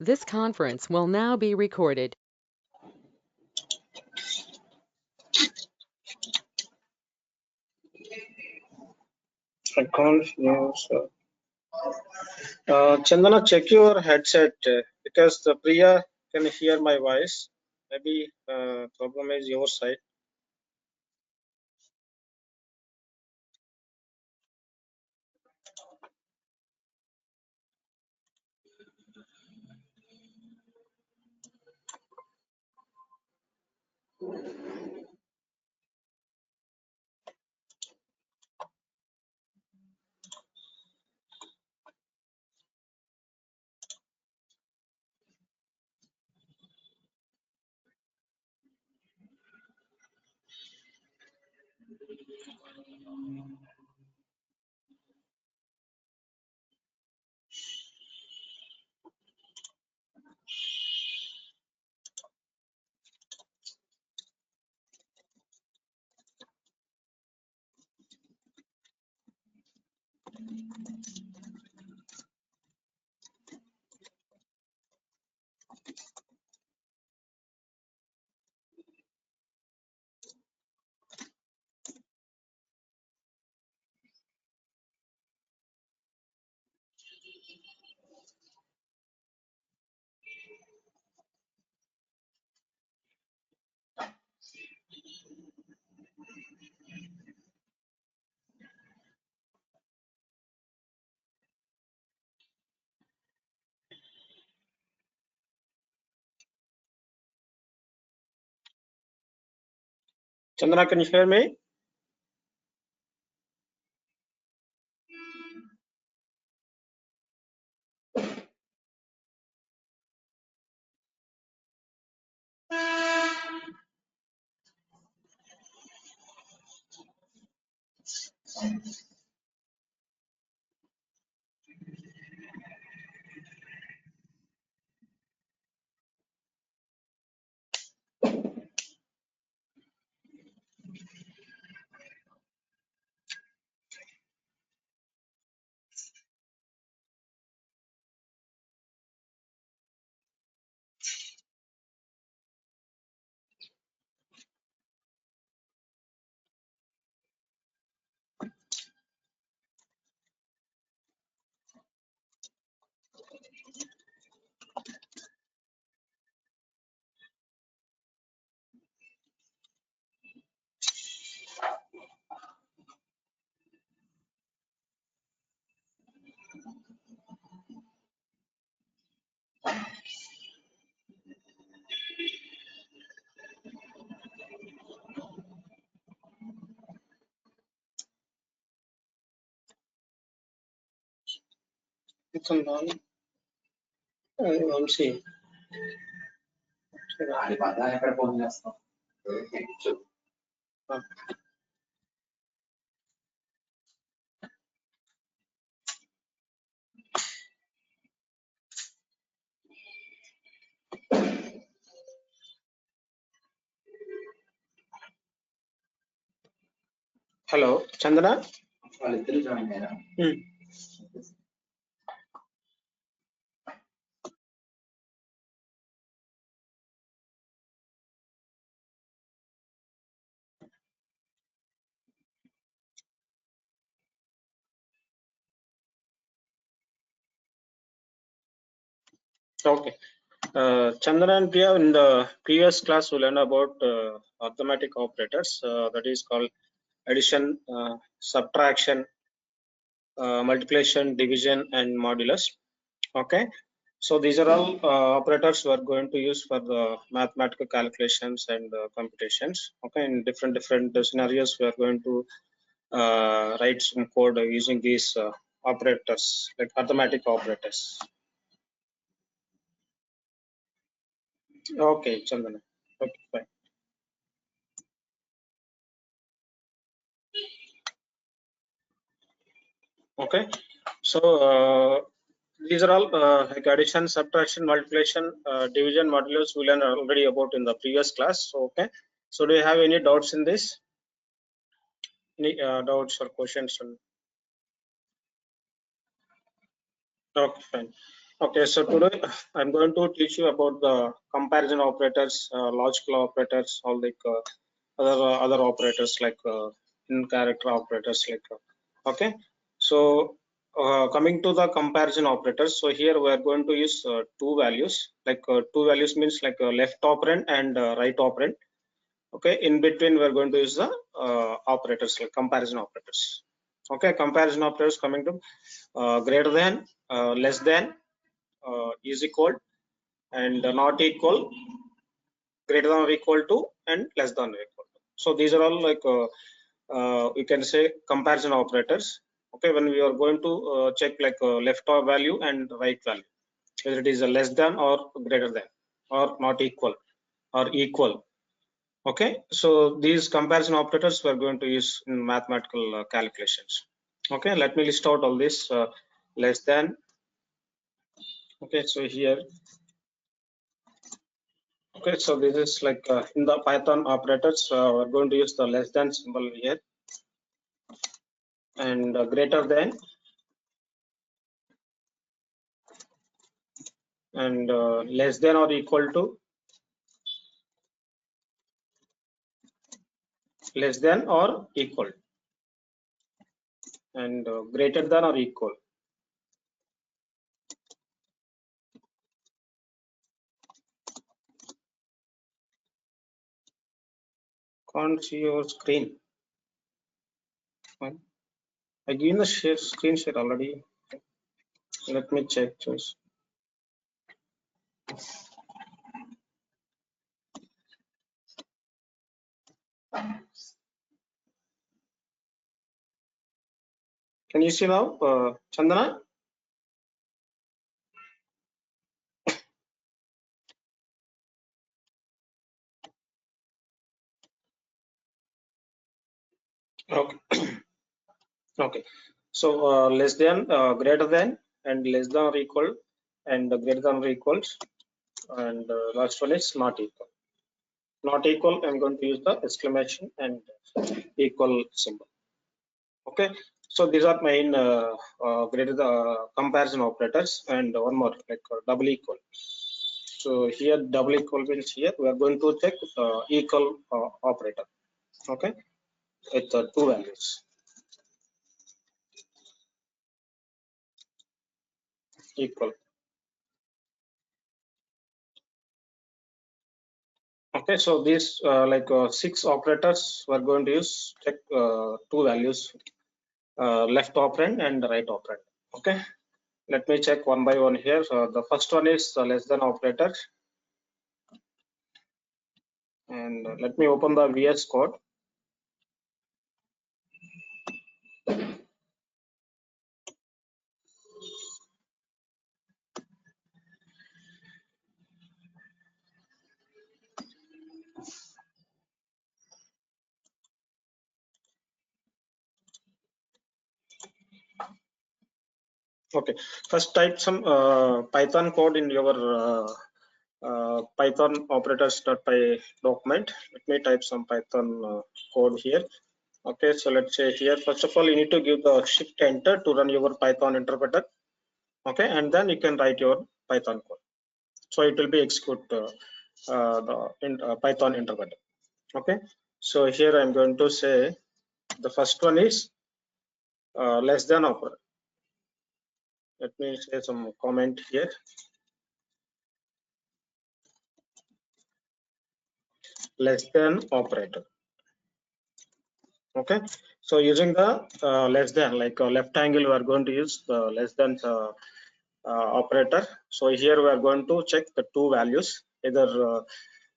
This conference will now be recorded. I can't hear, sir. Chandana, check your headset because the Priya can hear my voice. Maybe problem is your side. Chandana, can you hear me? It's on. I'm seeing. Hello, Chandana. Okay. Chandana and Priya, in the previous class, we learned about arithmetic operators. That is called addition, subtraction, multiplication, division, and modulus. Okay. So these are all operators we are going to use for the mathematical calculations and computations. Okay. In different scenarios, we are going to write some code using these operators, like arithmetic operators. Okay, Chandana. Okay, fine. Okay, so these are all like addition, subtraction, multiplication, division, modulus we learned already about in the previous class. So, okay, so do you have any doubts in this? Any doubts or questions? Okay, fine. Okay, so today I'm going to teach you about the comparison operators, logical operators, all like other operators like in character operators like okay. So coming to the comparison operators, so here we are going to use two values, like two values means like left operand and right operand. Okay, in between we are going to use the operators like comparison operators. Okay, comparison operators coming to greater than, less than, is equal, and not equal, greater than or equal to, and less than or equal to. So these are all like you can say comparison operators. Okay, when we are going to check like left or value and right value, whether it is a less than or greater than or not equal or equal. Okay, so these comparison operators we are going to use in mathematical calculations. Okay, let me list out all this. Less than. Okay, so here. Okay, so this is like in the Python operators, we're going to use the less than symbol here, and greater than, and less than or equal to, less than or equal, and greater than or equal. Can't see your screen. Fine. I given the share screen share already. Let me check just. Can you see now, Chandana? Okay. Okay. So less than, greater than, and less than or equal, and greater than or equals, and last one is not equal. Not equal, I'm going to use the exclamation and equal symbol. Okay, so these are main greater the comparison operators, and one more like double equal. So here double equal means here we are going to check equal operator. Okay, with two values equal. Okay, so these like six operators we are going to use check two values, left operand and right operand. Okay, let me check one by one here. So the first one is less than operator, and let me open the VS Code. Okay, first type some Python code in your Python operators.py document. Let me type some Python code here. Okay, so let's say here, first of all, you need to give the shift enter to run your Python interpreter. Okay, and then you can write your Python code. So it will be execute the Python interpreter. Okay, so here I'm going to say the first one is less than operator. Let me say some comment here. Less than operator. Okay, so using the less than, like left angle, we are going to use the less than operator. So here we are going to check the two values, either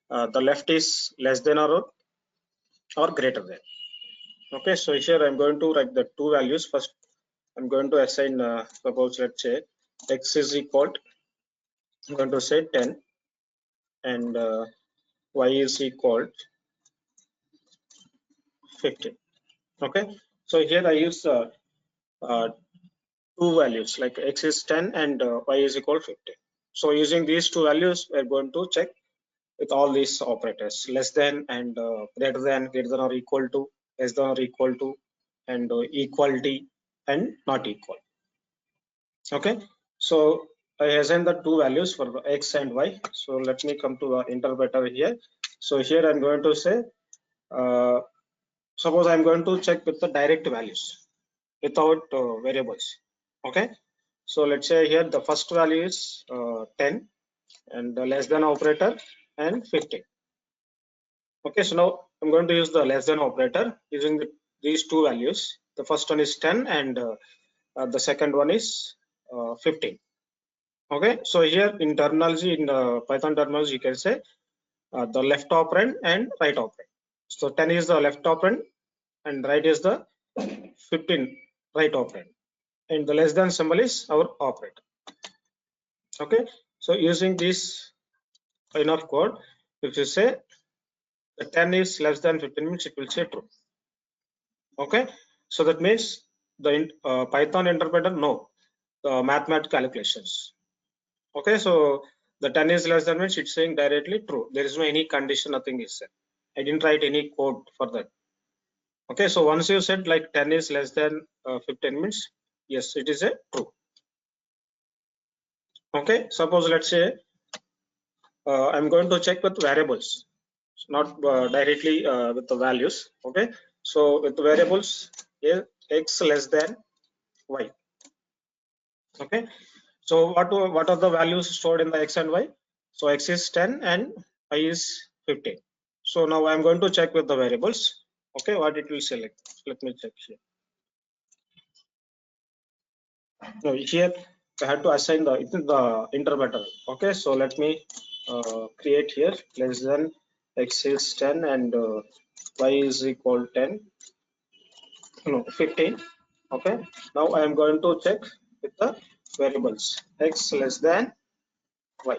the left is less than or greater than. Okay, so here I'm going to write the two values. First I'm going to assign suppose let's say x is equal to, I'm going to say 10, and y is equal to 15. Okay, so here I use two values, like x is 10 and y is equal to 15. So using these two values, we're going to check with all these operators, less than and greater than or equal to, less than or equal to, and equality and not equal. Okay, so I assign the two values for the x and y. So let me come to the interpreter here. So here I'm going to say, suppose I'm going to check with the direct values without variables. Okay. So let's say here the first value is 10 and the less than operator and 15. Okay. So now I'm going to use the less than operator using these two values. The first one is 10 and the second one is 15. Okay, so here in terminology, in Python terminology, you can say the left operand and right operand. So 10 is the left operand and right is the 15 right operand, and the less than symbol is our operand. Okay, so using this line of code, if you say the 10 is less than 15 means it will say true. Okay, so that means the Python interpreter know the mathematical calculations. Okay, so the 10 is less than means it's saying directly true. There is no any condition, nothing is said. I didn't write any code for that. Okay, so once you said like 10 is less than 15 means yes, it is a true. Okay, suppose let's say I'm going to check with variables, not directly with the values. Okay, so with the variables, x less than y. Okay, so what are the values stored in the x and y? So x is 10 and y is 15. So now I'm going to check with the variables. Okay, what it will select. Let me check here. Now here I had to assign the interpreter. Okay, so let me create here less than x is 10 and y is equal 10. No, 15. Okay, now I am going to check with the variables x less than y.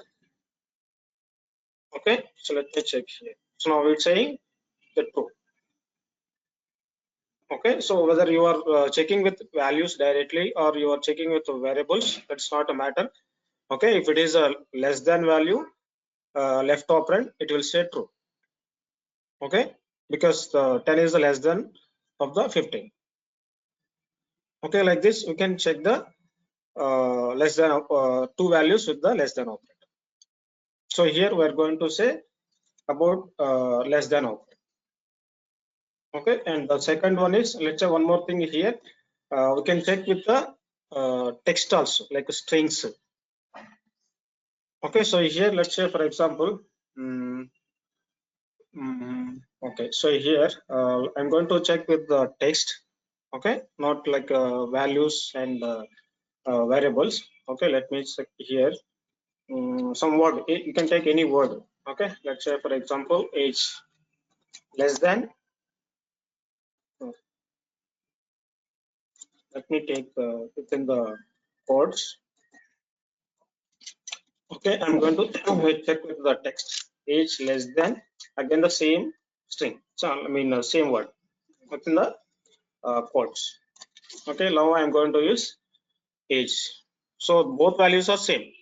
Okay, so let me check here. So now it's saying the true. Okay, so whether you are checking with values directly or you are checking with variables, that's not a matter. Okay, if it is a less than value, left operand, it will say true. Okay, because the 10 is the less than of the 15. Okay, like this, we can check the less than two values with the less than operator. So here we are going to say about less than operator. Okay, and the second one is, let's say one more thing here, we can check with the text also, like strings. Okay, so here let's say for example, okay, so here I'm going to check with the text. Okay, not like values and variables. Okay, let me check here. Some word, you can take any word. Okay, let's say for example age less than, let me take within the quotes. Okay, I'm going to check with the text age less than, again the same string, so I mean same word within the quotes. Okay, now I'm going to use age. So both values are same.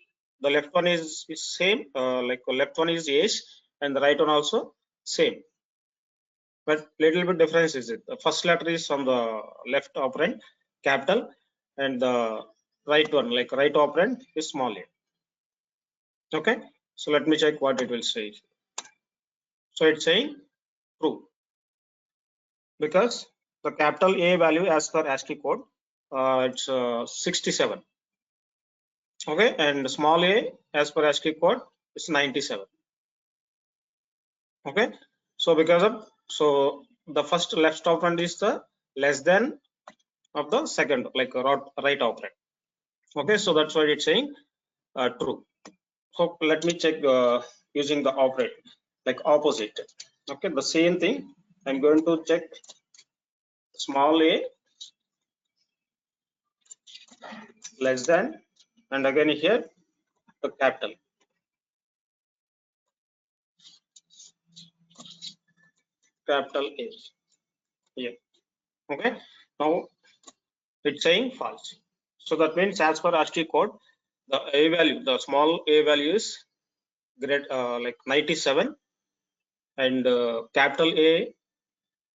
The left one is same, like left one is age and the right one also same, but little bit difference is it. The first letter is on the left operand capital and the right one, like right operand, is small a. Okay, so let me check what it will say. So it's saying true because the capital A value as per ASCII code, it's 67. Okay, and small a as per ASCII code is 97. Okay, so because of, so the first left operand is the less than of the second, like right operand. Okay, so that's why it's saying true. So let me check using the operate, like opposite. Okay, the same thing. I'm going to check small a less than, and again here the capital A here. Okay, now it's saying false. So that means as per ASCII code, the a value, the small a value is great, like 97, and capital A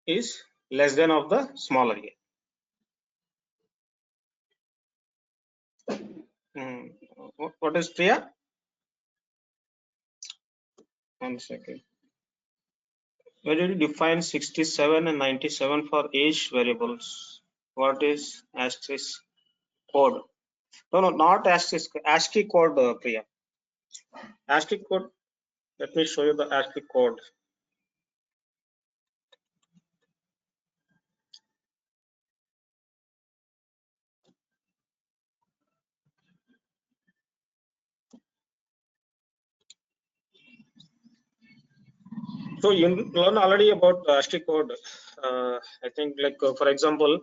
is less than of the smaller a. What is Priya? 1 second. Where did you define 67 and 97 for age variables? What is asterisk code? No, not asterisk. ASCII code, Priya. ASCII code. Let me show you the ASCII code. So you learn already about ASCII code. I think, like for example,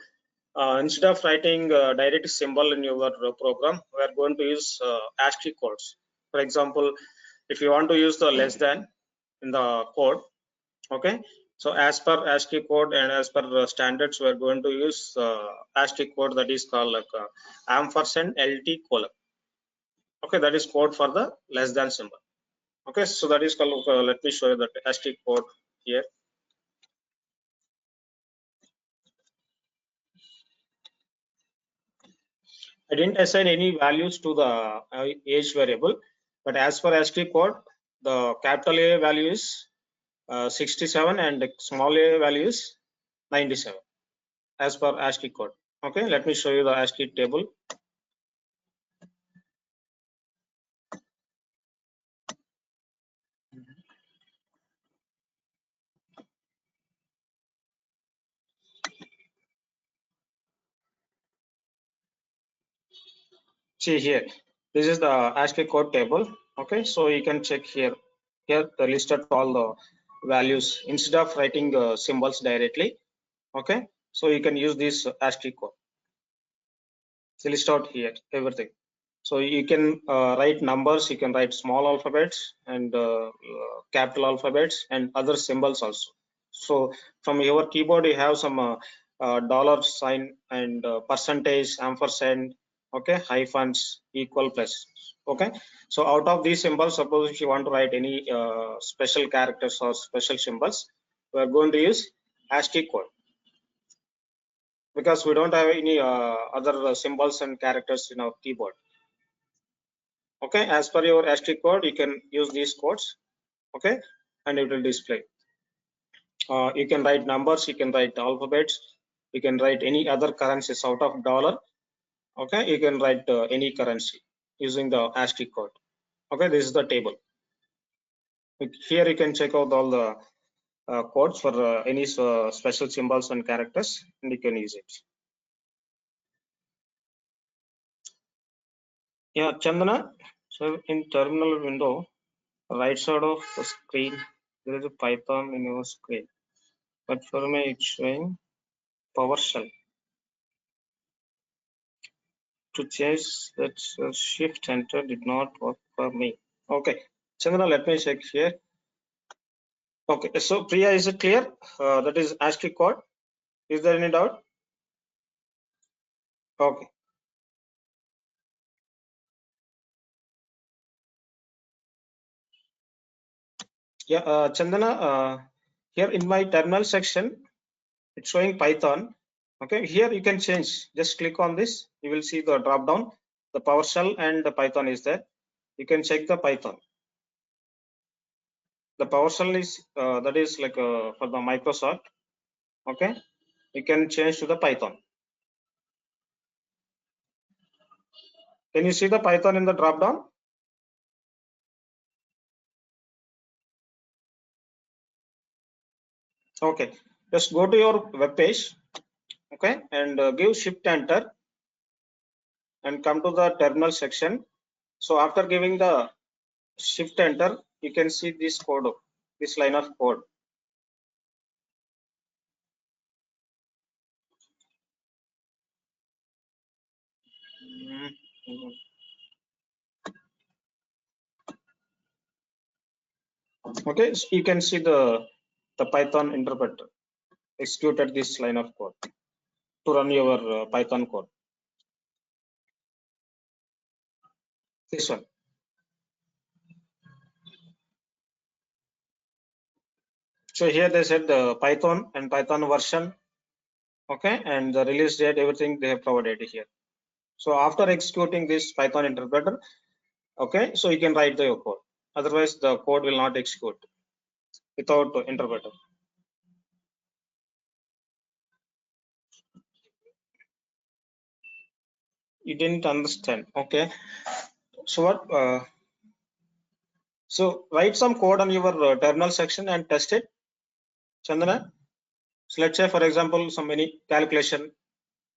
instead of writing direct symbol in your program, we are going to use ASCII codes. For example, if you want to use the less than in the code, okay. So as per ASCII code and as per standards, we are going to use ASCII code that is called like ampersand LT colon. Okay, that is code for the less than symbol. Okay, so that is called. Let me show you that ASCII code here. I didn't assign any values to the age variable, but as for ASCII code, the capital A value is 67 and the small a value is 97 as per ASCII code. Okay, let me show you the ASCII table. See here, this is the ASCII code table. Okay, so you can check here. Here the listed all the values instead of writing symbols directly. Okay, so you can use this ASCII code. So list out here everything. So you can write numbers, you can write small alphabets and capital alphabets and other symbols also. So from your keyboard, you have some dollar sign and percentage, ampersand, okay, hyphens, equal, plus. Okay. So out of these symbols, suppose if you want to write any special characters or special symbols, we are going to use ASCII code because we don't have any other symbols and characters in our keyboard. Okay, as per your ASCII code, you can use these codes, okay, and it will display. You can write numbers, you can write alphabets, you can write any other currencies out of dollar, okay, you can write any currency using the ASCII code. Okay, this is the table. Here you can check out all the codes for any special symbols and characters, and you can use it. Yeah, Chandana, so in terminal window, right side of the screen, there is a Python in your screen. But for me, it's showing PowerShell. To change that shift enter did not work for me. Okay, Chandra, let me check here. Okay, so Priya, is it clear? That is ASCII code. Is there any doubt? Okay. Yeah, Chandana, here in my terminal section, it's showing Python. Okay, here you can change. Just click on this. You will see the drop down. The PowerShell and the Python is there. You can check the Python. The PowerShell is that is like for the Microsoft. Okay, you can change to the Python. Can you see the Python in the drop down? Okay, just go to your web page, okay, and give shift enter and come to the terminal section. So after giving the shift enter, you can see this code, this line of code. Okay, so you can see the Python interpreter executed this line of code to run your Python code. This one. So here they said the Python and Python version, okay, and the release date, everything they have provided here. So after executing this Python interpreter, Okay, so you can write your code. Otherwise, the code will not execute without interpreter. You didn't understand. Okay, so what? So write some code on your terminal section and test it, Chandana. So let's say, for example, some any calculation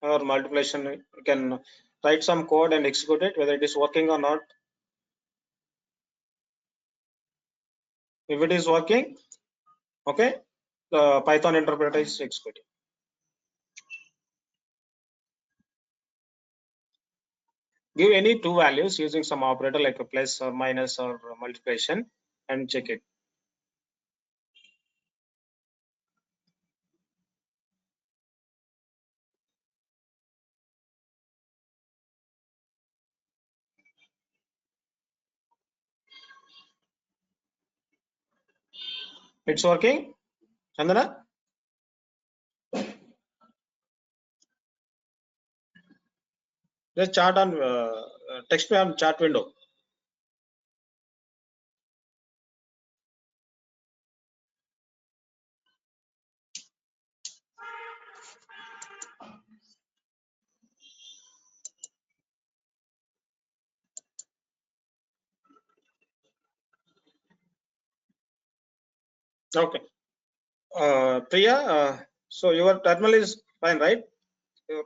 or multiplication, you can write some code and execute it, whether it is working or not. If it is working, okay, the Python interpreter is executing. Give any two values using some operator like a plus or minus or multiplication and check it. It's working, Chandana? Just chart on text me on chat window. Okay. Priya, so your terminal is fine, right? Your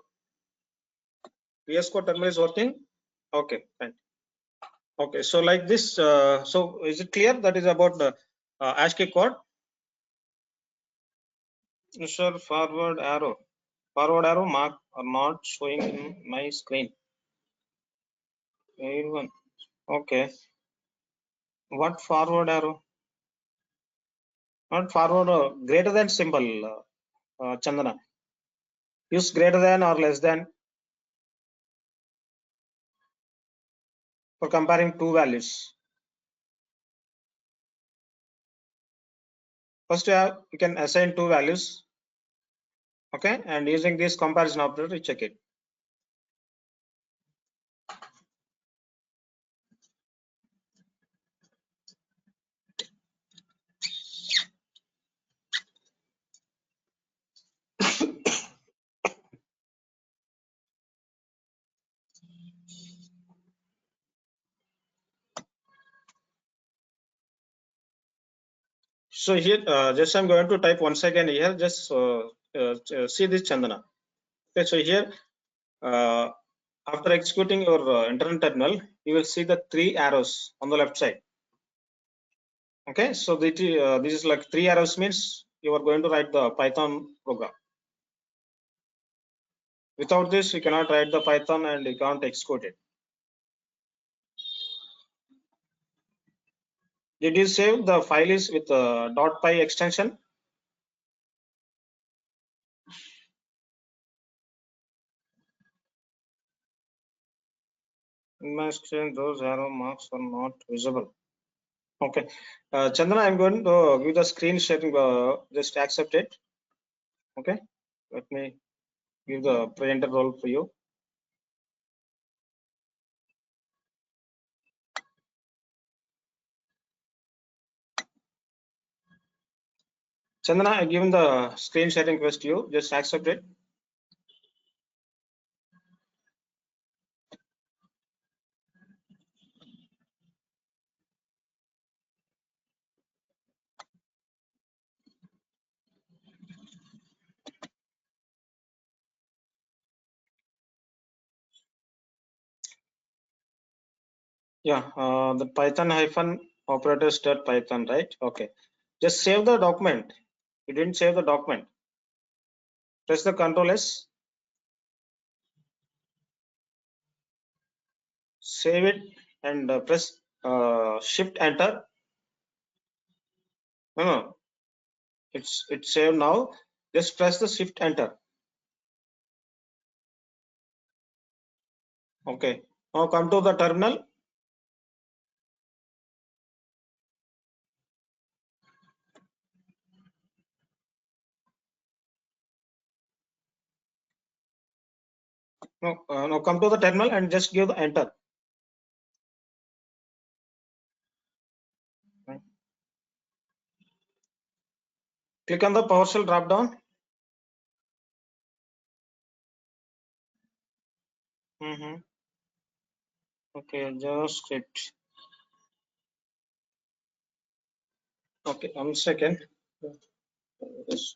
VS Code terminal is working? Okay, fine. Okay, so like this, so is it clear that is about the ASCII code? Sir, forward arrow mark are not showing in my screen. Everyone. Okay, what forward arrow? Not forward, greater than symbol, Chandana. Use greater than or less than for comparing two values. First, you can assign two values, okay, and using this comparison operator, you check it. So here, just I'm going to type once again here. Just see this, Chandana. Okay, so here, after executing your internal terminal, you will see the three arrows on the left side. Okay, so this is like three arrows means you are going to write the Python program. Without this, you cannot write the Python and you can't execute it. Did you save the file is with .py extension? In my screen, those arrow marks are not visible. Okay, Chandana, I'm going to give the screen sharing. Just accept it. Okay, let me give the presenter role for you. Chandana, I given the screen sharing request to you. Just accept it. Yeah, the Python hyphen operators dot Python, right? Okay, just save the document. You didn't save the document. Press the Control S. Save it and press Shift Enter. No, it's saved now. Just press the Shift Enter. Okay. Now come to the terminal. Now come to the terminal and just give the enter. Click on the PowerShell drop down. Okay, JavaScript. Okay, 1 second. Yes.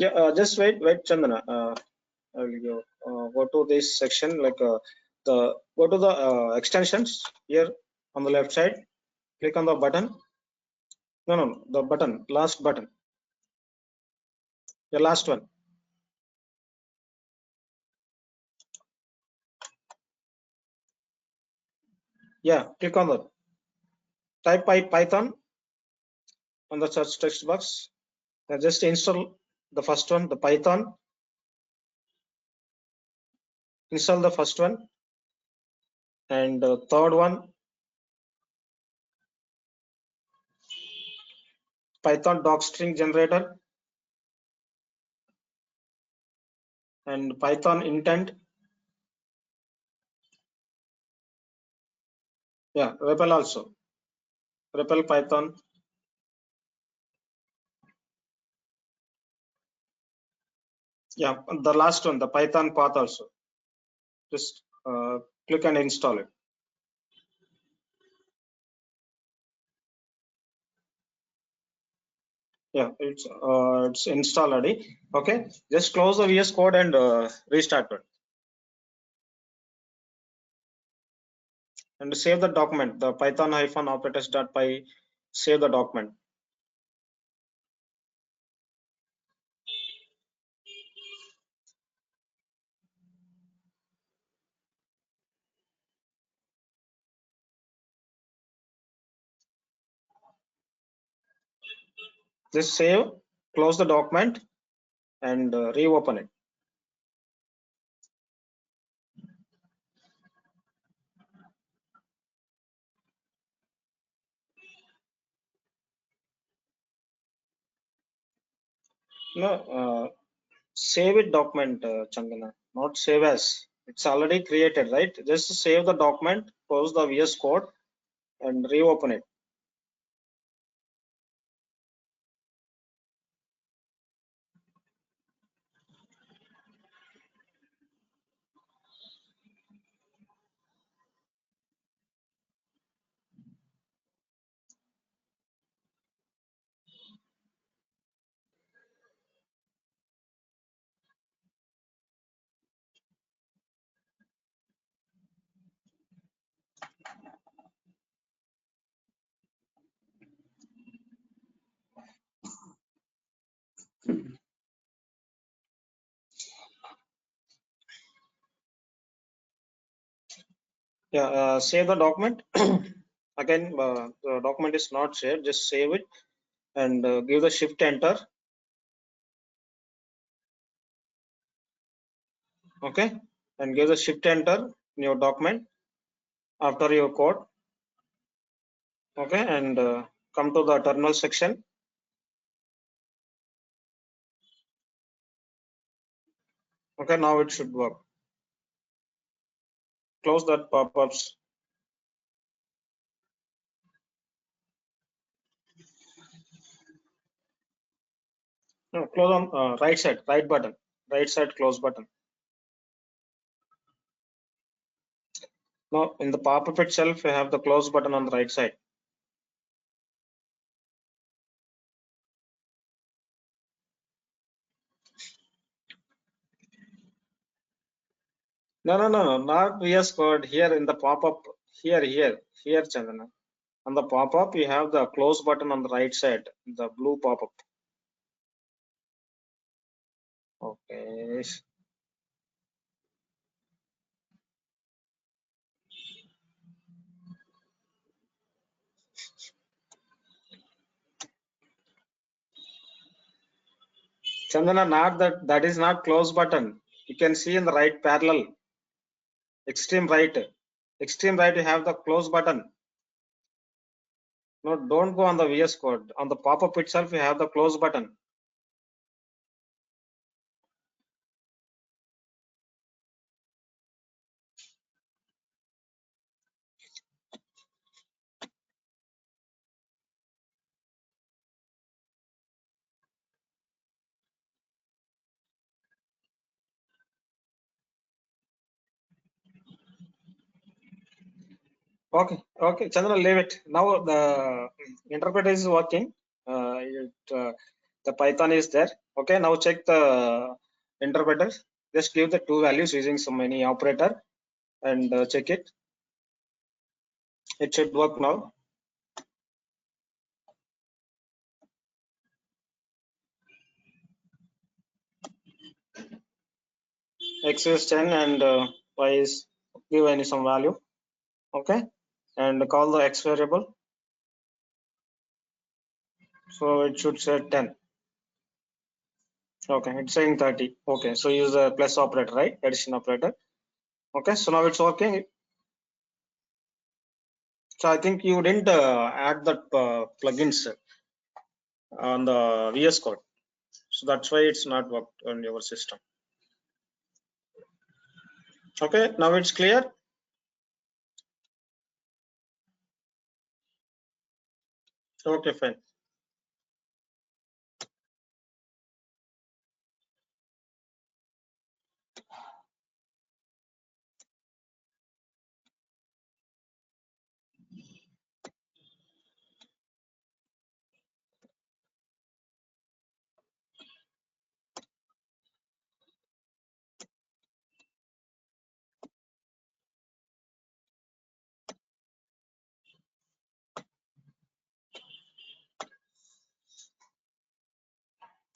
Yeah, just wait, Chandana. I will go to this section, like go to the extensions here on the left side. Click on the button. No, the button, last button, the last one. Yeah, click on that. Type Python on the search text box. Just install the first one, the Python. Install the first one, and third one, Python docstring generator, and Python intent. Yeah, REPL also. REPL Python. Yeah, the last one, the Python path also. Just click and install it. Yeah, it's installed already. Okay, just close the VS Code and restart it. And save the document, the python-operators.py. Save the document. Just save, close the document, and reopen it. No, save it document, Chandana, not save as. It's already created, right? Just save the document, close the VS Code, and reopen it. Yeah, save the document. Again, the document is not saved. Just save it and give the shift enter. Okay, and give the shift enter in your document after your code. Okay, and come to the terminal section. Okay, now it should work. Close that pop-ups. No, close on right side, right button, right side close button. Now in the pop-up itself, you have the close button on the right side. No, not VS Code. Here in the pop-up, here, Chandana. On the pop-up, you have the close button on the right side, the blue pop-up. Okay. Chandana, not that is not close button. You can see in the right parallel, extreme right. Extreme right, you have the close button. No, don't go on the VS Code. On the pop-up itself, you have the close button. Okay, Chandra, leave it. Now the interpreter is working. The Python is there. Okay, now check the interpreter. Just give the two values using some any operator and check it. It should work now. X is 10 and Y is give any some value. Okay, and call the X variable. So it should say 10. Okay, it's saying 30. Okay, so use a plus operator, right? Addition operator. Okay, so now it's working. So I think you didn't add that plugins on the VS Code. So that's why it's not worked on your system. Okay, now it's clear. Okay, fine.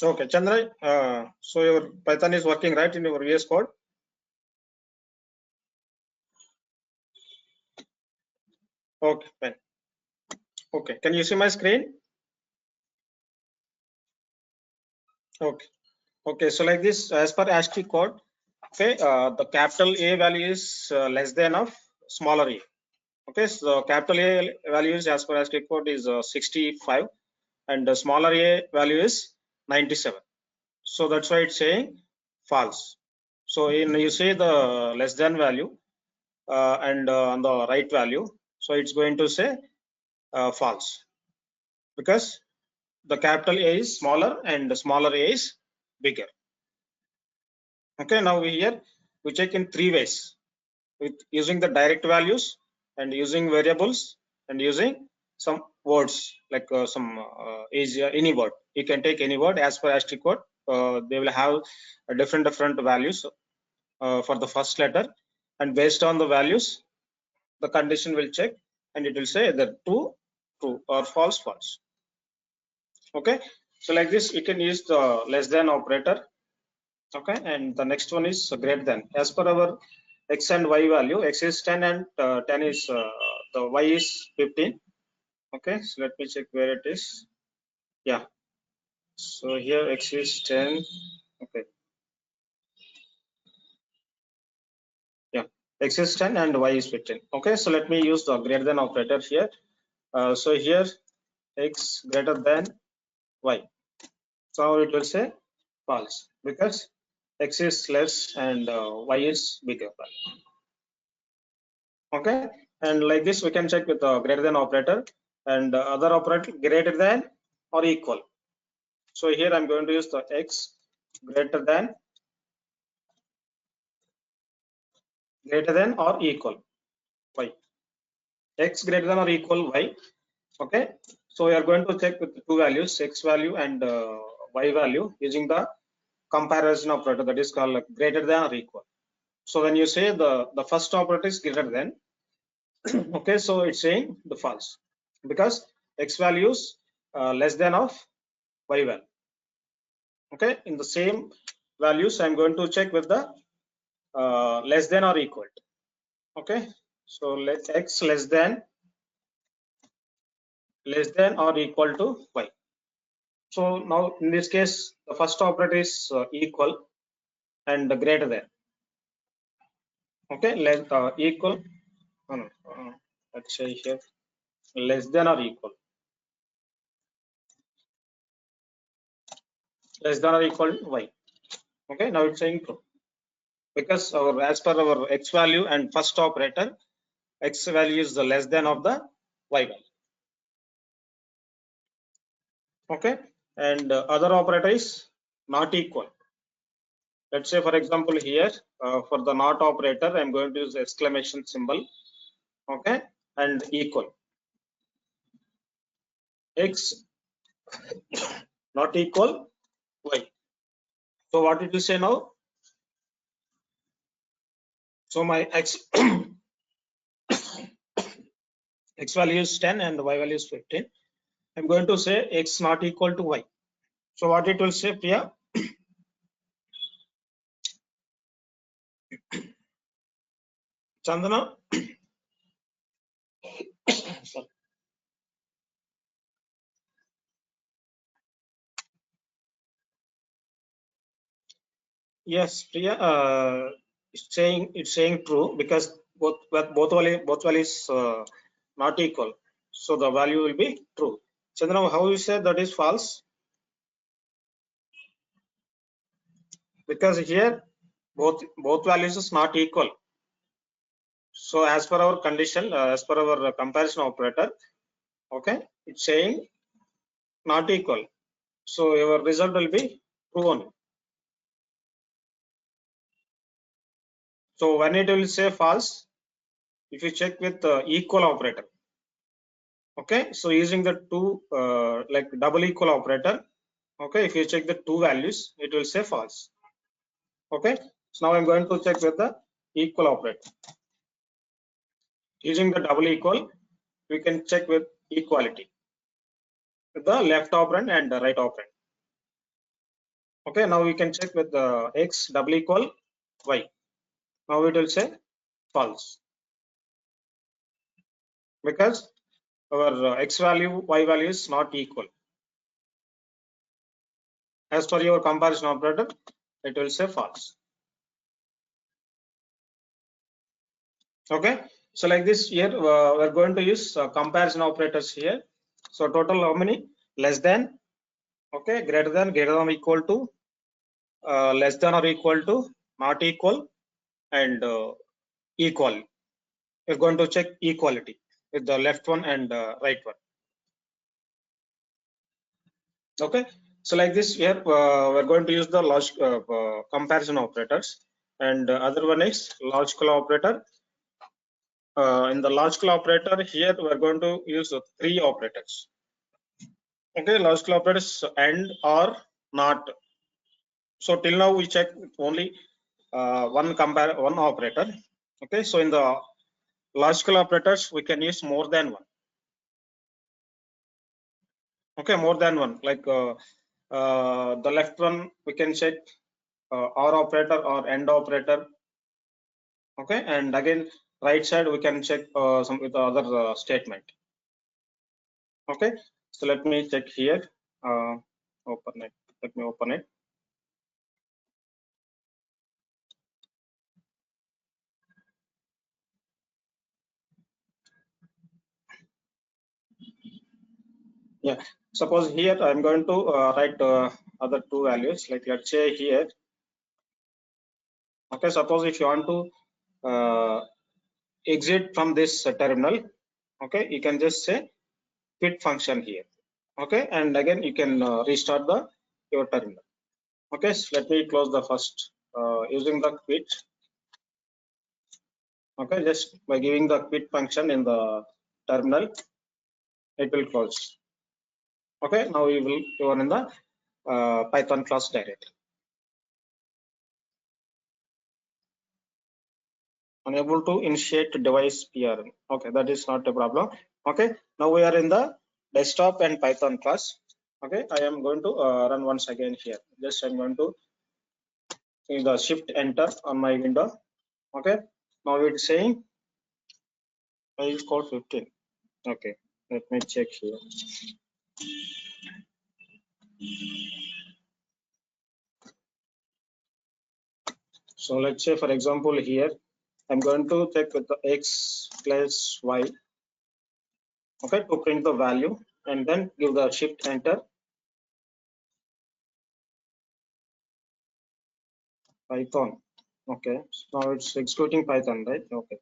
Okay, Chandra, so your Python is working right in your VS Code. Okay, fine. Okay, can you see my screen? Okay. Okay, so like this, as per ASCII code, okay, the capital A value is less than of smaller a. Okay, so capital A value is as per ASCII code is 65 and the smaller a value is 97. So that's why it's saying false. So in you say the less than value and on the right value, so it's going to say false because the capital A is smaller and the smaller a is bigger. Okay, now here we check in three ways with using the direct values and using variables and using some words like some any word. You can take any word as per ASCII code. They will have different values for the first letter, and based on the values, the condition will check and it will say either true, true or false, false. Okay, so like this, you can use the less than operator. Okay, and the next one is greater than. As per our x and y value, x is 10 and 10 is the y is 15. Okay, so let me check where it is. Yeah, so here x is 10. Okay, yeah, x is 10 and y is 15. Okay, so let me use the greater than operator here. So here x greater than y. So it will say false because x is less and y is bigger. Okay, and like this we can check with the greater than operator and other operator greater than or equal. So here I'm going to use the x greater than or equal y. X greater than or equal y. Okay, so we are going to check with the two values, x value and y value, using the comparison operator, that is called greater than or equal. So when you say the first operator is greater than, okay, so it's saying the false because x values less than of y value. Okay, in the same values I'm going to check with the less than or equal to. Okay, so let x less than or equal to y. So now in this case the first operator is equal and greater than. Okay, less equal, let's say here less than or equal, less than or equal to y. Okay, now it's saying true because our as per our x value and first operator, x value is the less than of the y value. Okay, and other operator is not equal. Let's say for example here for the not operator I'm going to use exclamation symbol. Okay, and equal. X not equal y. So what it will say now? So my x x value is 10 and y value is 15. I'm going to say x not equal to y. So what it will say, Priya? Chandana? Sorry. Yes, Priya. It's saying true because both values not equal. So the value will be true. Chandana, how you say that is false? Because here both values is not equal. So as per our condition, as per our comparison operator, okay, it's saying not equal. So your result will be true only. So when it will say false, if you check with equal operator, okay. So using the two like double equal operator, okay. If you check the two values, it will say false. Okay. So now I'm going to check with the equal operator. Using the double equal, we can check with equality with the left operand and the right operand. Okay, now we can check with the x double equal y. Now it will say false because our x value, y value is not equal. As per your comparison operator, it will say false. Okay, so like this here, we're going to use comparison operators here. So total how many? Less than, okay, greater than or equal to, less than or equal to, not equal, and equal. We're going to check equality with the left one and right one. Okay, so like this here, we're going to use the comparison operators, and other one is logical operator. In the logical operator here, we're going to use three operators. Okay, logical operators and or not. So till now we check only one operator. Okay, so in the logical operators we can use more than one. Okay, more than one. Like the left one we can check or operator or and operator. Okay, and again right side we can check some with the other statement. Okay, so let me check here. Open it. Let me open it. Yeah, suppose here I'm going to write other two values. Like let's say here. Okay, suppose if you want to exit from this terminal, okay, you can just say quit function here. Okay, and again you can restart the your terminal. Okay, so let me close the first using the quit. Okay, just by giving the quit function in the terminal, it will close. Okay, now you are in the Python class directory. Unable to initiate device PRM. Okay, that is not a problem. Okay, now we are in the desktop and Python class. Okay, I am going to run once again here. Just I'm going to use the shift enter on my window. Okay, now it's saying is code 15. Okay, let me check here. So let's say for example here I'm going to check with the x plus y. Okay, to print the value and then give the shift enter. Python. Okay, so now it's executing Python, right? Okay.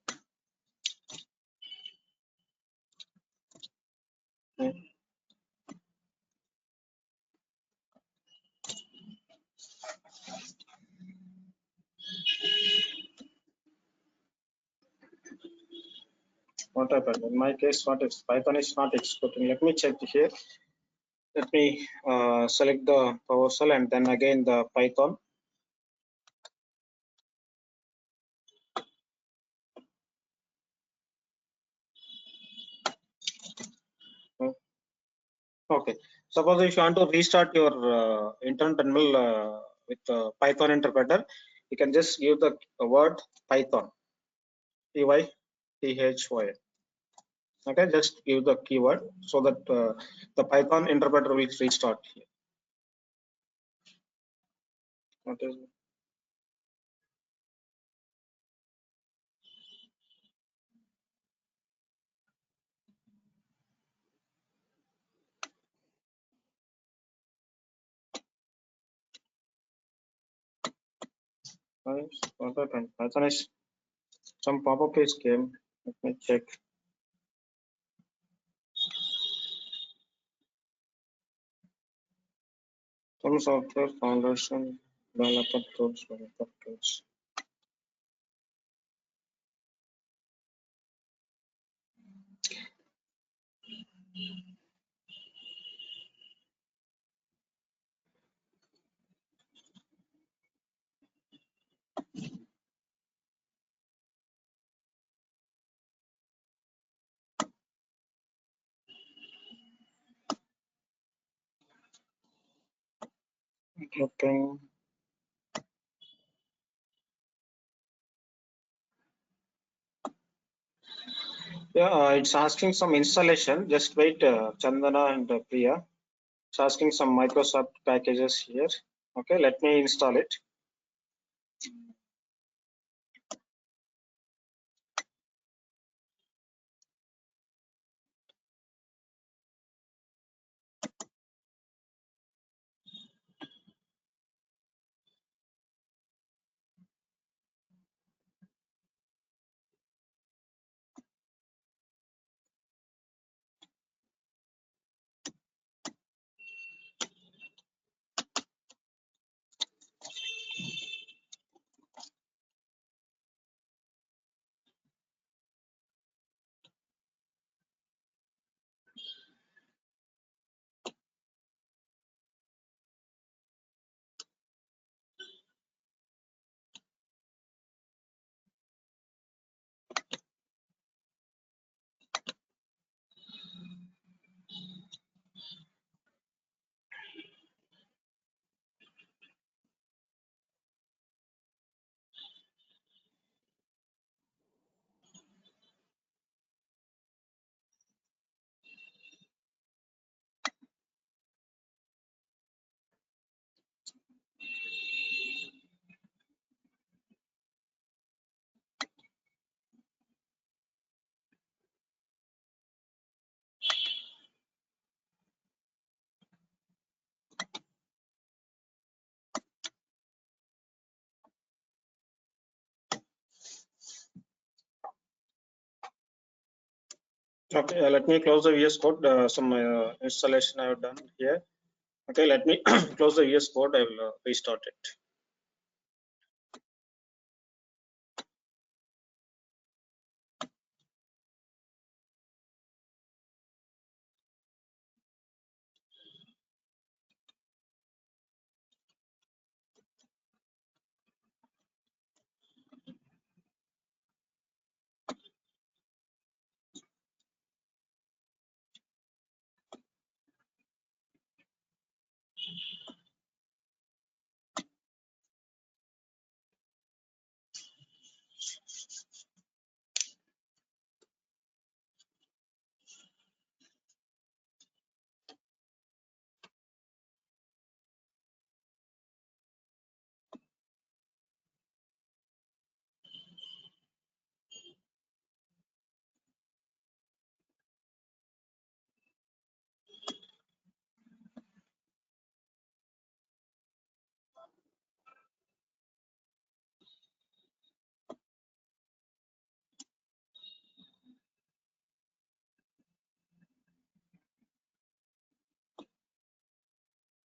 what happened? In my case, what is Python is not executing? Let me check here. Let me select the PowerShell and then again the Python. Okay. Suppose if you want to restart your internal terminal with Python interpreter, you can just give the word Python, Python. Okay, just give the keyword so that the Python interpreter will restart here. Okay. Nice. What happened? Python is some pop-up is came. Let me check. Some software foundation developer tools. Okay. Yeah, it's asking some installation. Just wait, Chandana and Priya. It's asking some Microsoft packages here. Okay, let me install it. Okay, let me close the VS Code. Some installation I have done here. Okay, let me close the VS Code. I will restart it.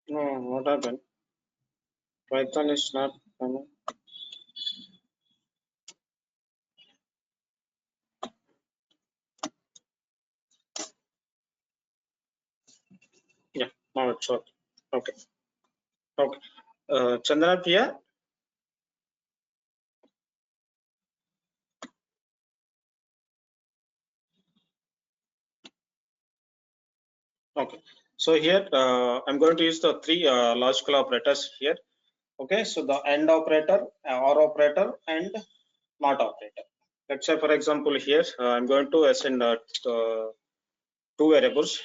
No, what happened? Python is not coming. Now it's okay. Okay. Okay. Chandana Priya. Okay. So here I'm going to use the three logical operators here. Okay. So the AND operator, OR operator, and NOT operator. Let's say, for example, here I'm going to assign two variables.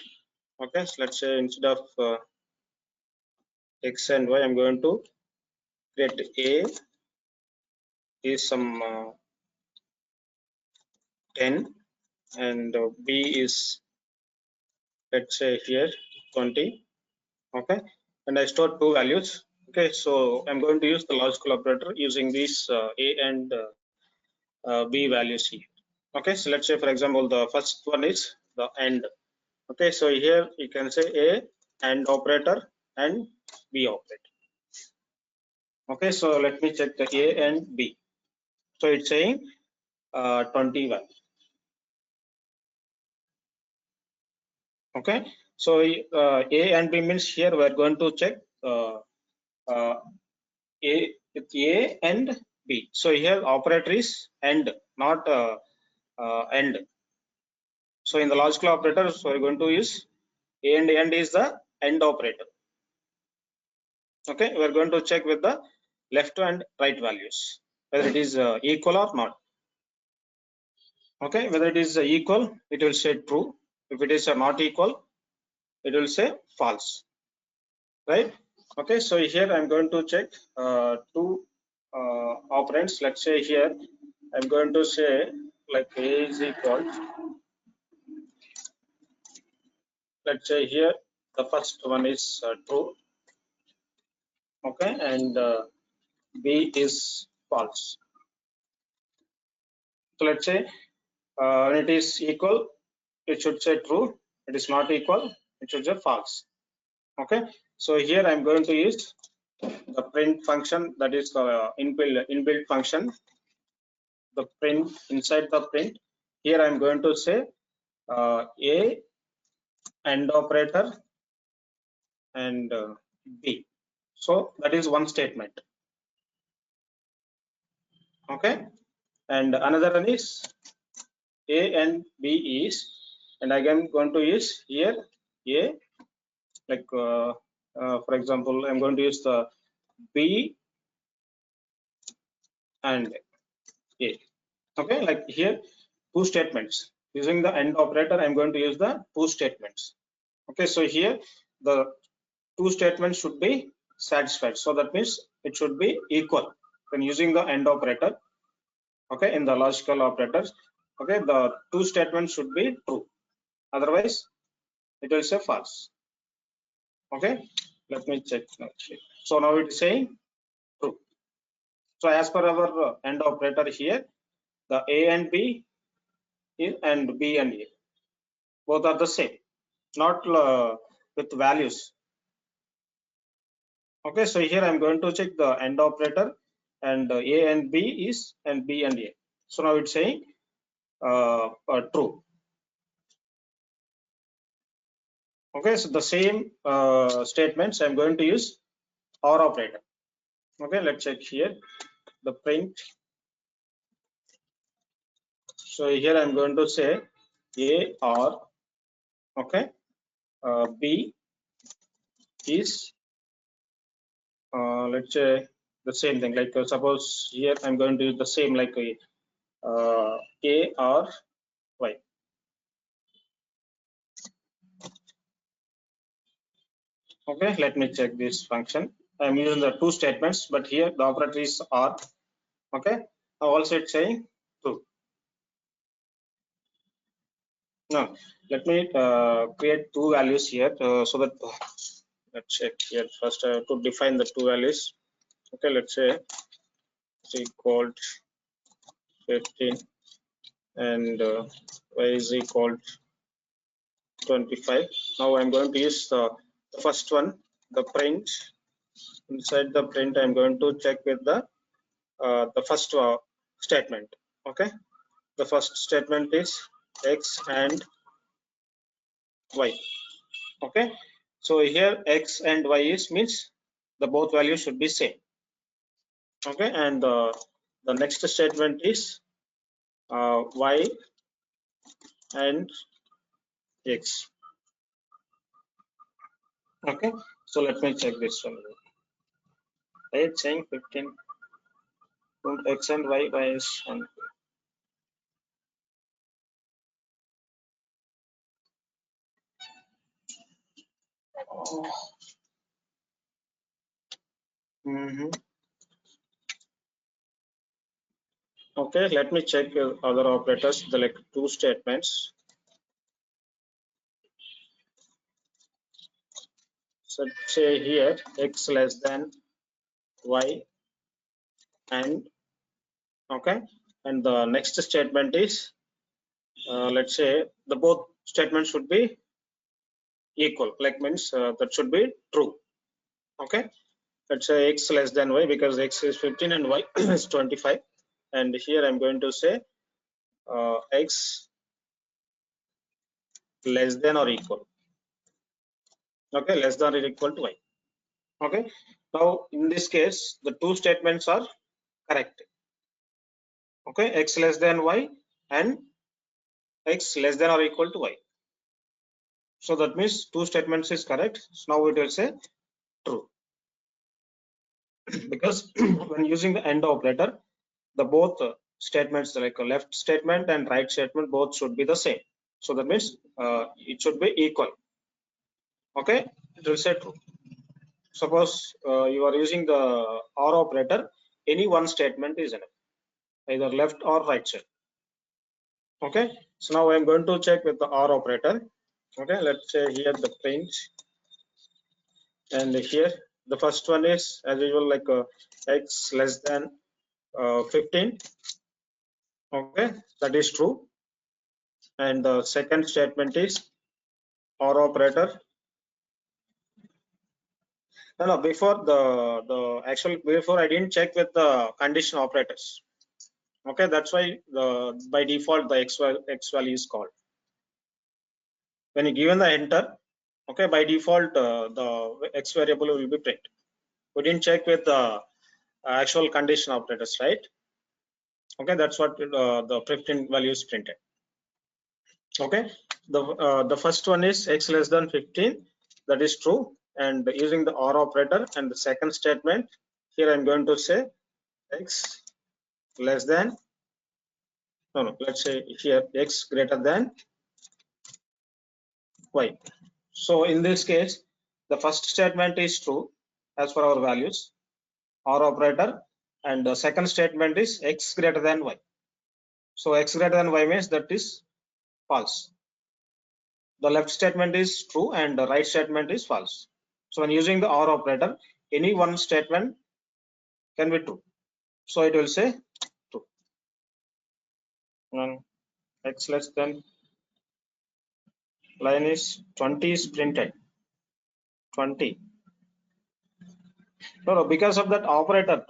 Okay. So let's say instead of x and y, I'm going to create a is some 10 and b is, let's say here, 20. Okay, and I store two values. Okay, so I'm going to use the logical operator using these a and b values here. Okay, so let's say, for example, the first one is the AND. Okay, so here you can say a AND operator and b operator. Okay, so let me check the a and b. So it's saying 21. Okay, so a and b means here we are going to check uh, a with a and b. So here operator is AND, not AND. So in the logical operator, so we're going to use a and AND is the AND operator. Okay, we're going to check with the left and right values whether it is equal or not. Okay, whether it is equal, it will say true. If it is not equal, it will say false. Right? Okay, so here I'm going to check two operands. Let's say here I'm going to say like a is equal. Let's say here the first one is true. Okay, and b is false. So let's say when it is equal, it should say true. It is not equal, it should say false. Okay, so here I'm going to use the print function, that is the inbuilt function, the print inside the print. Here I'm going to say a AND operator and b. So that is one statement. Okay, and another one is a and b is, and again going to use here a, like for example, I'm going to use the b and a. Okay, like here two statements. Using the AND operator, I'm going to use the two statements. Okay, so here the two statements should be satisfied. So that means it should be equal when using the AND operator. Okay, in the logical operators. Okay, the two statements should be true. Otherwise, it will say false. Okay, let me check. So now it is saying true. So as per our AND operator here, the A and B and B and A both are the same, not with values. Okay, so here I'm going to check the AND operator, and A and B is and B and A. So now it's saying true. Okay, so the same statements I'm going to use OR operator. Okay, let's check here the print. So here I'm going to say A or, okay, B is let's say the same thing, like suppose here I'm going to use the same, like A or Y. Okay, let me check this function. I'm using the two statements, but here the operator is OR. Okay, also it's saying true. Now let me create two values here so that let's check here first to define the two values. Okay, let's say it's equal 15 and y is equal 25. Now I'm going to use the first one, the print. Inside the print, I'm going to check with the first statement. Okay, the first statement is x and y. Okay, So here x and y is means the both values should be same. Okay, and the next statement is y and x. Okay, so let me check this one. It's saying 15 x and y is 1. Okay, let me check other operators, the like two statements. So say here x less than y and okay, and the next statement is let's say the both statements should be equal, like means that should be true. Okay, let's say x less than y because x is 15 and y is 25, and here I'm going to say x less than or equal. Okay, less than or equal to y. Okay, now in this case the two statements are correct. Okay, x less than y and x less than or equal to y. So that means two statements is correct. So now it will say true because when using the AND operator, the both statements like a left statement and right statement both should be the same. So that means it should be equal. Okay, it will say true. Suppose you are using the OR operator, any one statement is enough, either left or right side. Okay, so now I'm going to check with the OR operator. Okay, let's say here the print, and here the first one is as usual like x less than 15. Okay, that is true. And the second statement is OR operator. No, before the actual before I didn't check with the condition operators. Okay, that's why the by default the x value is called. When you given the enter, okay, by default the x variable will be print. We didn't check with the actual condition operators, right? Okay, that's what the 15 value is printed. Okay, the first one is x less than 15, that is true, and using the OR operator, and the second statement here I'm going to say x less than no let's say here x greater than y. So in this case the first statement is true as per our values OR operator, and the second statement is x greater than y. So x greater than y means that is false. The left statement is true and the right statement is false. So when using the OR operator, any one statement can be true. So it will say true. And x less than line is 20 is printed. 20. No, because of that operator.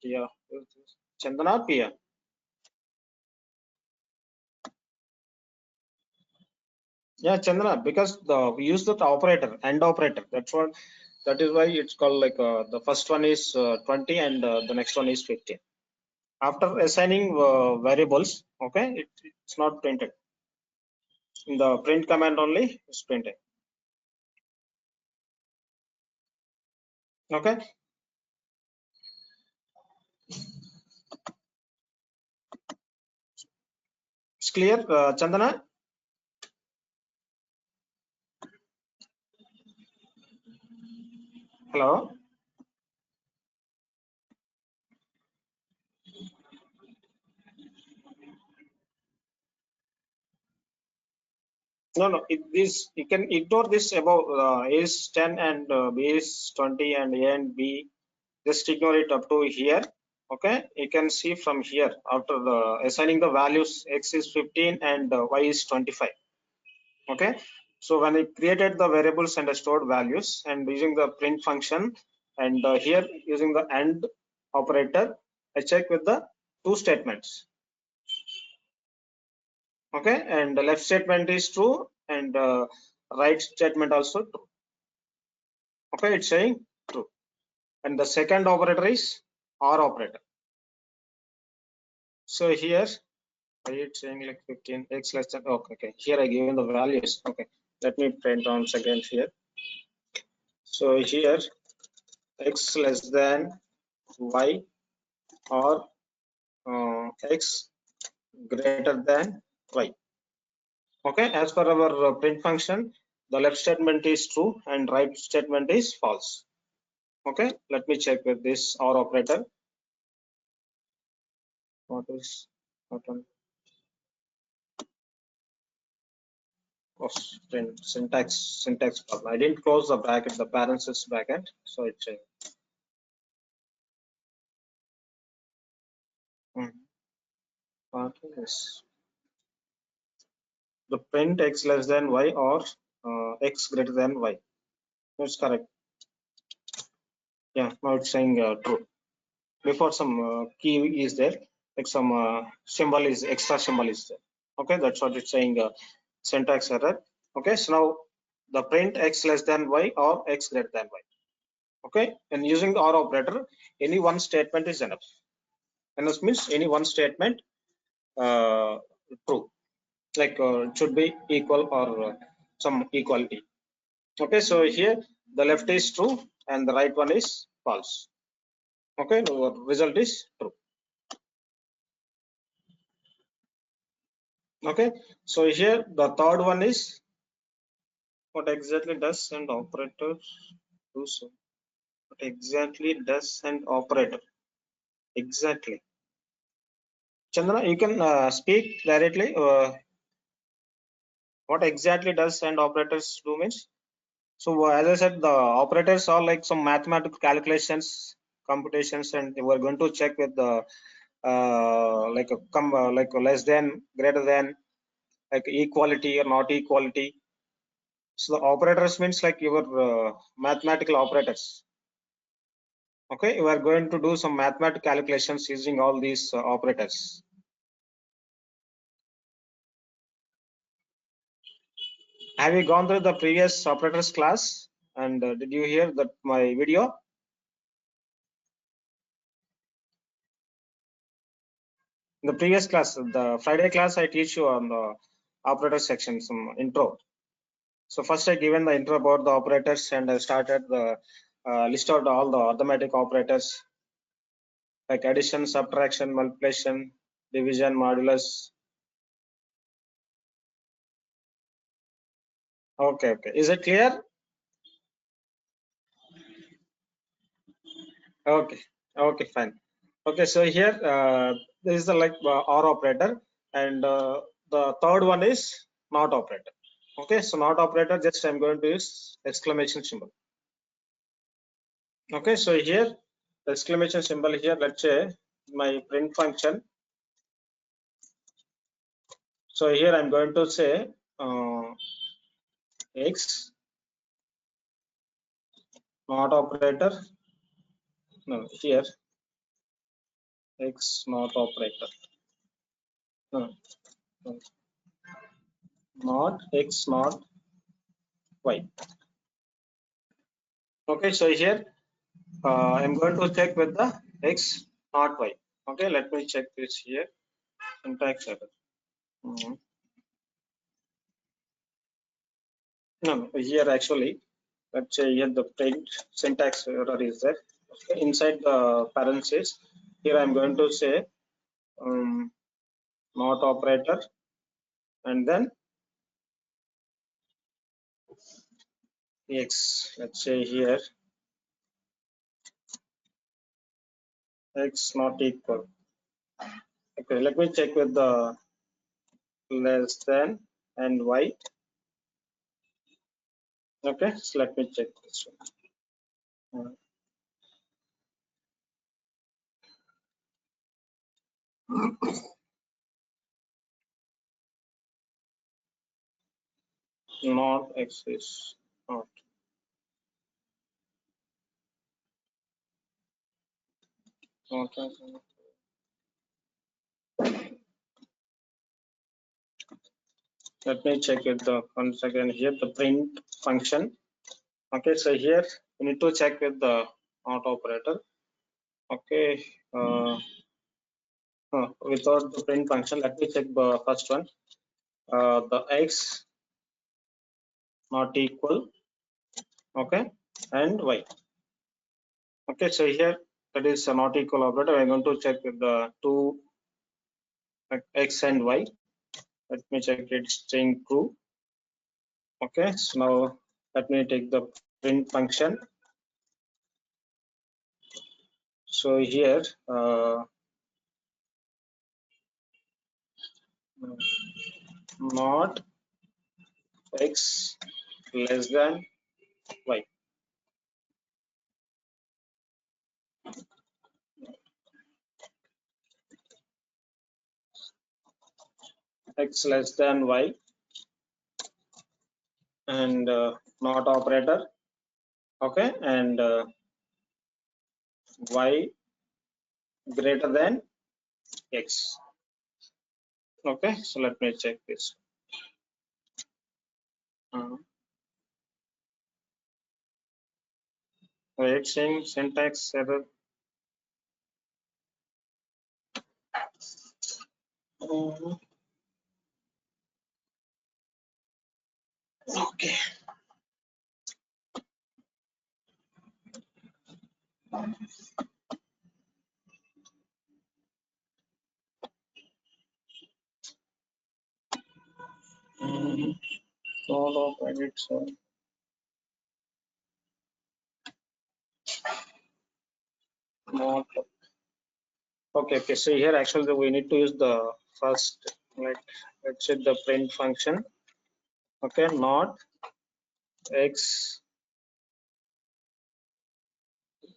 Yeah, Chandana Pia. Yeah, Chandana, because we use that operator and operator. That's what. That is why it's called like the first one is 20 and the next one is 15. After assigning variables, okay, it's not printed. In the print command only is printed. Okay. It's clear, Chandana? Hello? No, it is, you can ignore this above A is 10 and B is 20 and A and B. Just ignore it up to here. Okay, you can see from here after the assigning the values x is 15 and y is 25. Okay, so when I created the variables and stored values and using the print function, and here using the AND operator, I check with the two statements. Okay, and the left statement is true and right statement also true. Okay, it's saying true. And the second operator is OR operator. So here it's saying like 15 x less than, okay, here I given the values. Okay, let me print once again here. So here x less than y or x greater than y. Okay, as per our print function, the left statement is true and right statement is false. Okay, let me check with this OR operator. What is syntax problem? I didn't close the bracket, the parenthesis bracket, so it's a what is the print x less than y or x greater than y. That's correct. Yeah, now it's saying true. Before some key is there, like some symbol is extra symbol is there. Okay, that's what it's saying. Syntax error. Okay, so now the print x less than y or x greater than y. Okay, and using the OR operator, any one statement is enough. And this means any one statement true, like it should be equal or some equality. Okay, so here the left is true and the right one is false. Okay, the result is true. Okay, so here the third one is what exactly does and operator do so. What exactly does and operator? Exactly. Chandana, you can speak directly. What exactly does and operators do means? So as I said, the operators are like some mathematical calculations, computations, and we're going to check with the like less than, greater than, like equality or not equality. So the operators means like your mathematical operators. Okay, we are going to do some mathematical calculations using all these operators. Have you gone through the previous operators class? And did you hear that my video? In the previous class, the Friday class, I teach you on the operator section, some intro. So first I given the intro about the operators and I started the list out all the arithmetic operators like addition, subtraction, multiplication, division, modulus. Okay, okay. Is it clear? Okay, okay, fine. Okay, so here this is the like OR operator, and the third one is not operator. Okay, so not operator, just I'm going to use exclamation symbol. Okay, so here the exclamation symbol here, let's say my print function. So here I'm going to say x not operator. No, here x not operator. No, no, not x not y. Okay, so here I'm going to check with the x not y. Okay, let me check this here. Syntax error. No, here actually, let's say here the print syntax error is there. Okay, inside the parentheses, here I'm going to say not operator, and then x. Let's say here x not equal. Okay, let me check with the less than and y. Okay, so let me check this one. Not x is not. Okay. Let me check with the once again here the print function. Okay, so here we need to check with the auto operator. Okay, without the print function, let me check the first one. The x not equal, okay, and y. Okay, so here that is a not equal operator. I'm going to check with the two x and y. Let me check it's staying true. Okay, so now let me take the print function. So here not x less than y. X less than y and not operator. Okay, and y greater than x. Okay, so let me check this. Wait, saying syntax error. Okay. Not operated, so not. Okay, okay. So here actually we need to use the first, like let's say the print function. Okay, not x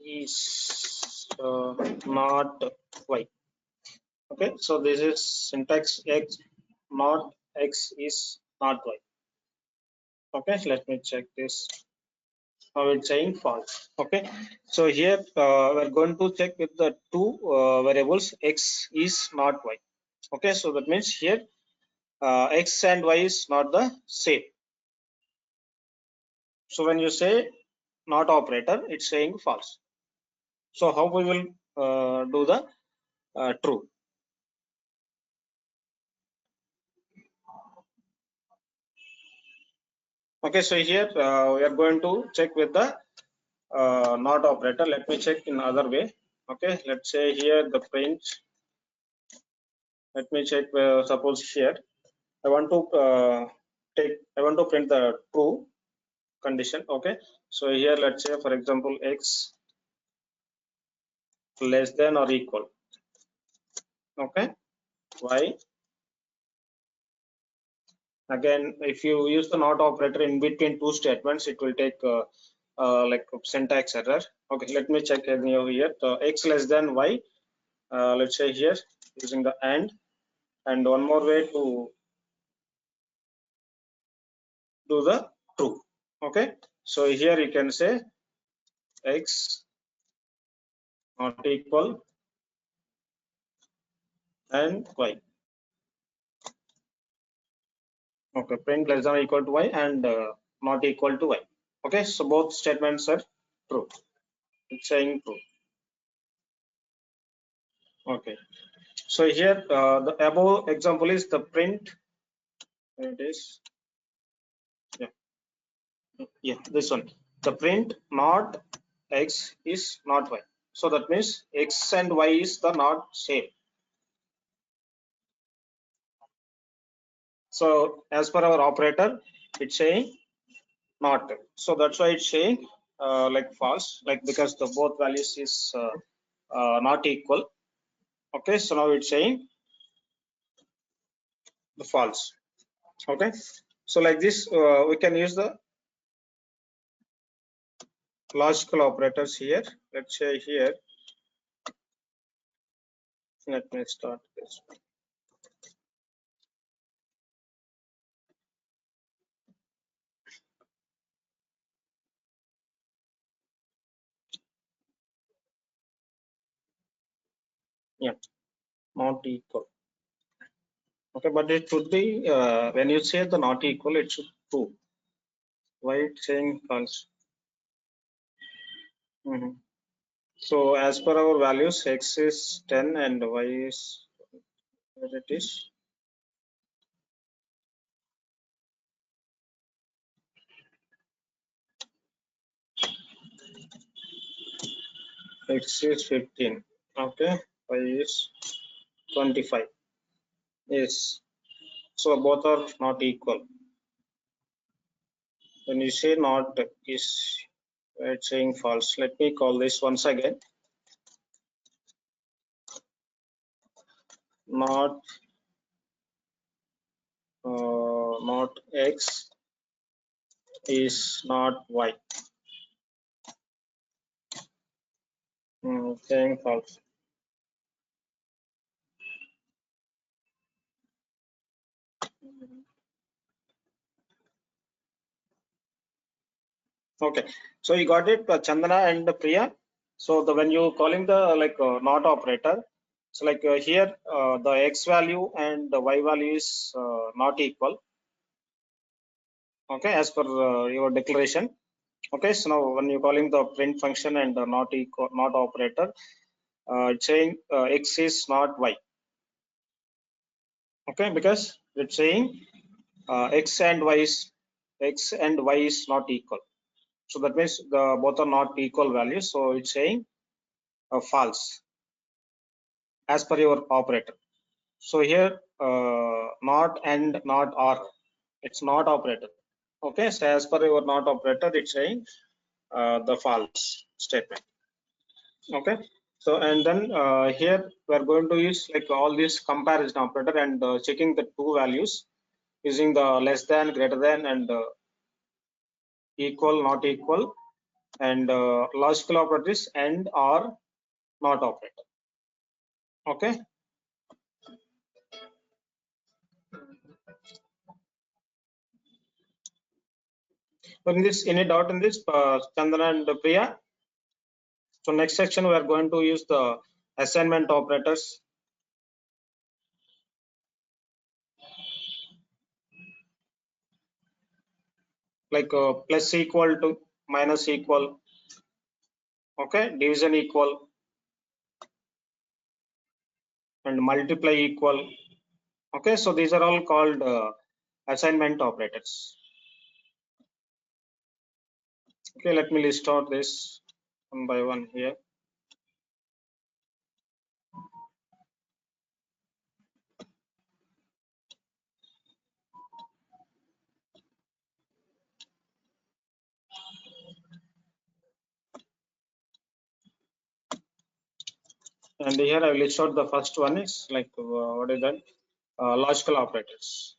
is not y. Okay, so this is syntax x not x is not y. Okay, let me check this. Now it's saying false. Okay, so here we're going to check with the two variables x is not y. Okay, so that means here x and y is not the same. So when you say not operator, it's saying false. So how we will do the true? Okay, so here we are going to check with the not operator. Let me check in other way. Okay, let's say here the print. Let me check. Suppose here I want to I want to print the true condition. Okay, so here let's say for example x less than or equal. Okay, y. Again, if you use the not operator in between two statements, it will take like syntax error. Okay, let me check over here. The x less than y. Let's say here using the and one more way to do the true. Okay, so here you can say x not equal and y. Okay, print less than or equal to y and not equal to y. Okay, so both statements are true. It's saying true. Okay, so here the above example is the print. It is yeah this one. The print not x is not y. So that means x and y is the not same. So as per our operator, it's saying not. So that's why it's saying like false, like because the both values is not equal. Okay, so now it's saying the false. Okay, so like this we can use the logical operators here. Let's say here, let me start this. Yeah, not equal. Okay, but it should be when you say the not equal, it should true. Why it's saying false? Mhm. So as per our values, x is 10 and y is what it is. X is 15. Okay, y is 25. Yes. So both are not equal. When you say not is it's saying false. Let me call this once again. Not not x is not y. Saying false. Okay, so you got it, Chandana and Priya. So the when you calling the like not operator, so like here the x value and the y value is not equal. Okay, as per your declaration. Okay, so now when you calling the print function and the not equal not operator, it's saying x is not y. Okay, because it's saying x and y is not equal. So that means the both are not equal values. So it's saying false as per your operator. So here not and not are, it's not operator. Okay, so as per your not operator, it's saying the false statement. Okay, so and then here we are going to use like all these comparison operator and checking the two values using the less than, greater than, and equal, not equal, and logical operators and or not operator. Okay, so in this, any doubt in this, Chandana and Priya? So next section we are going to use the assignment operators. Like plus equal to, minus equal, okay, division equal, and multiply equal. Okay, so these are all called assignment operators. Okay, let me list out this one by one here. And here I will list out the first one is like what is that? Logical operators.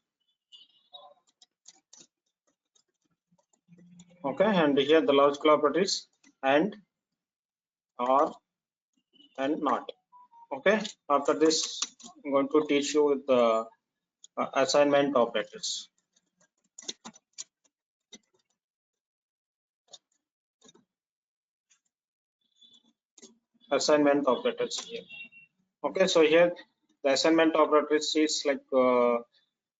Okay, and here the logical operators and, or, and not. Okay, after this I'm going to teach you the assignment operators. Assignment operators here. Okay, so here the assignment operators is like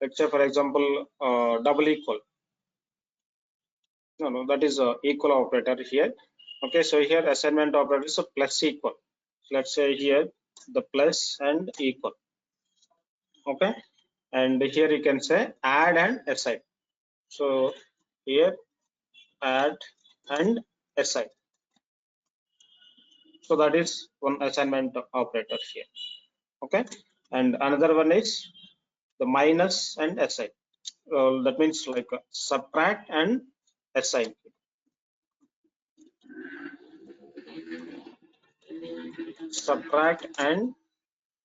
let's say for example double equal. No, that is a equal operator here. Okay, so here assignment operator is a plus equal. So let's say here the plus and equal. Okay, and here you can say add and assign. So here add and assign. So that is one assignment operator here. Okay, and another one is the minus and assign. That means like subtract and assign. Subtract and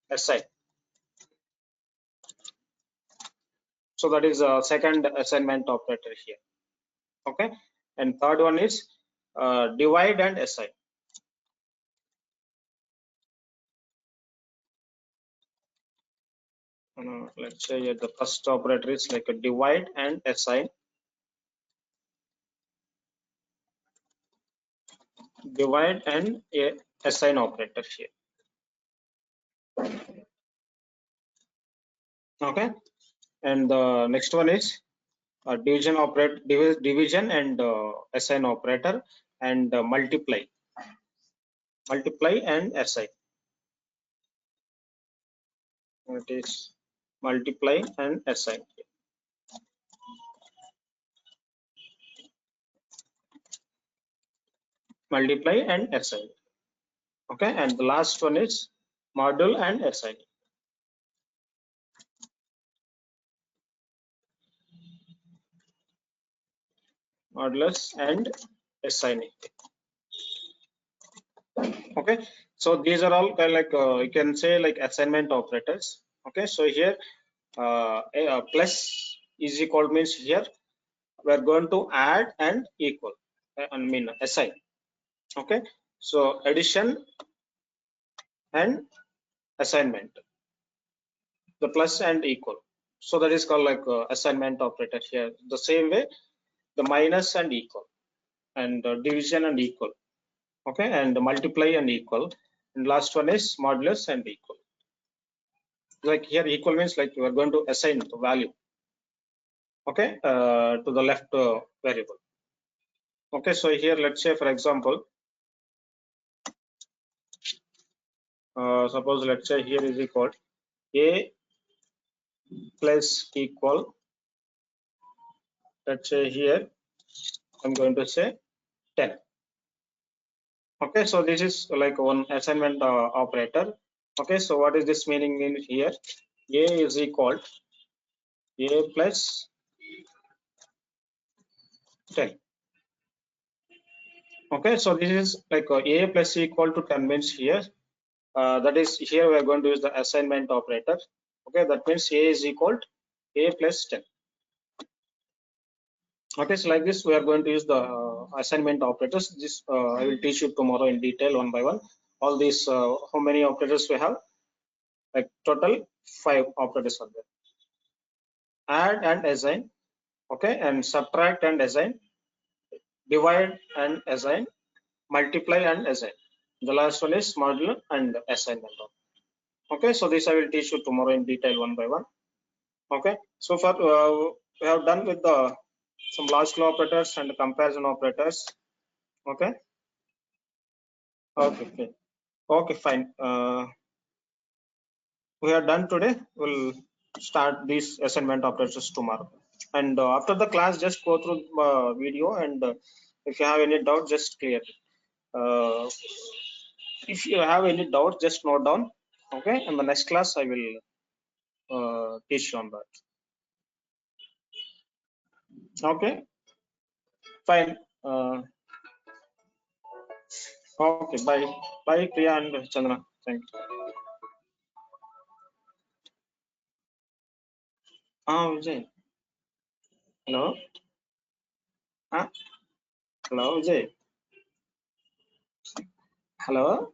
assign. So that is a second assignment operator here. Okay, and third one is divide and assign. Let's say the first operator is like a divide and assign. Divide and assign operator here. Okay, and the next one is division and assign operator, and multiply and assign. It is multiply and assign. Multiply and assign. Okay, and the last one is module and assign. Modulus and assigning. Okay, so these are all kind of like you can say like assignment operators. Okay, so here plus is equal means here we are going to add and equal. I mean assign. Okay, so addition and assignment, the plus and equal. So that is called like assignment operator here. The same way, the minus and equal, and division and equal. Okay, and multiply and equal, and last one is modulus and equal. Like here equal means like you are going to assign the value, okay, to the left variable. Okay, so here let's say for example, suppose let's say here is equal a plus equal, let's say here I'm going to say 10. Okay, so this is like one assignment operator. Okay, so what is this meaning in here? A is equal a plus 10. Okay, so this is like a plus equal to 10 means here that is here we are going to use the assignment operator. Okay, that means a is equal to a plus 10. Okay, so like this we are going to use the assignment operators. This I will teach you tomorrow in detail one by one. All these how many operators we have, like total 5 operators are there. Add and assign, okay, and subtract and assign, divide and assign, multiply and assign. The last one is modular and assignment. Okay, so this I will teach you tomorrow in detail one by one. Okay, so far we have done with the some large law operators and comparison operators. Okay, okay, okay, fine. We are done today. We'll start these assignment operators tomorrow. And after the class, just go through video, and if you have any doubt, just clear it. If you have any doubt, just note down. Okay, in the next class, I will teach you on that. Okay, fine. Okay, bye. Bye, Priya and Chandra. Thank you. Vijay. Hello. Hello, Vijay. Hello.